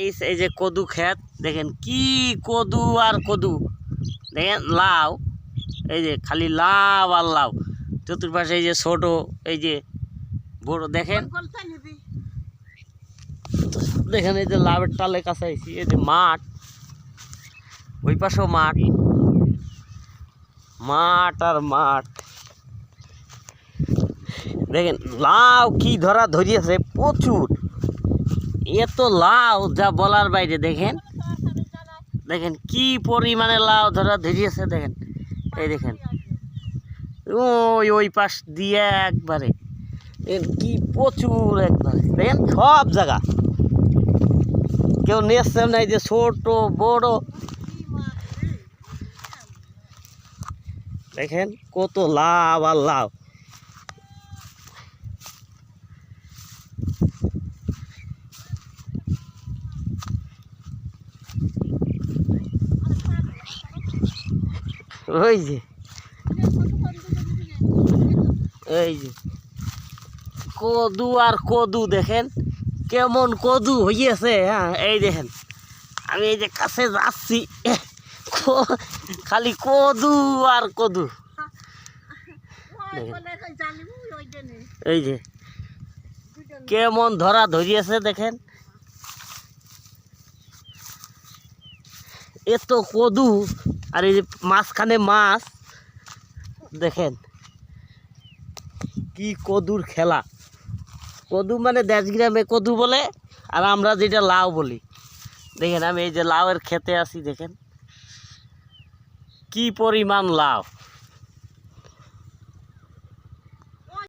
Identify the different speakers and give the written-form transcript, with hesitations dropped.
Speaker 1: guys এই যে কদু ক্ষেত দেখেন কি কদু আর কদু দেখেন লাউ এই যে খালি লাউ আর লাউ চতুর্পাশে এই যে ছোট এই যে বড় দেখেন দেখেন এই যে লাউয়ের টালে কাছে আইছি এই যে মাঠ ওই পাশেও মাঠ মাঠ আর মাঠ দেখেন লাউ কি ধরা ধরিয়েছে প্রচুর এত লাউ যা বলার বাইরে দেখেন দেখেন কি পরিমাণে লাউ ধরা ধরিয়েছে দেখেন এই দেখেন ওই পাশ দিয়ে একবারে কি প্রচুর একবারে দেখেন সব জায়গা কেউ নেচ্ছে না এই যে ছোট বড় দেখেন কত লাউ আর লাউ ওই যে এই যে কদু আর কদু দেখেন কেমন কদু হইয়াছে হ্যাঁ এই দেখেন আমি এই যে কাছে যাচ্ছি খালি কদু আর কদু এই যে কেমন ধরা ধরিয়েছে দেখেন এত কদু আর এই যে মাঝখানে মাছ দেখেন কি কদুর খেলা কদু মানে দেশ গ্রামে কদু বলে আর আমরা যেটা লাউ বলি দেখেন আমি এই যে লাউয়ের খেতে আছি দেখেন কি পরিমাণ লাউ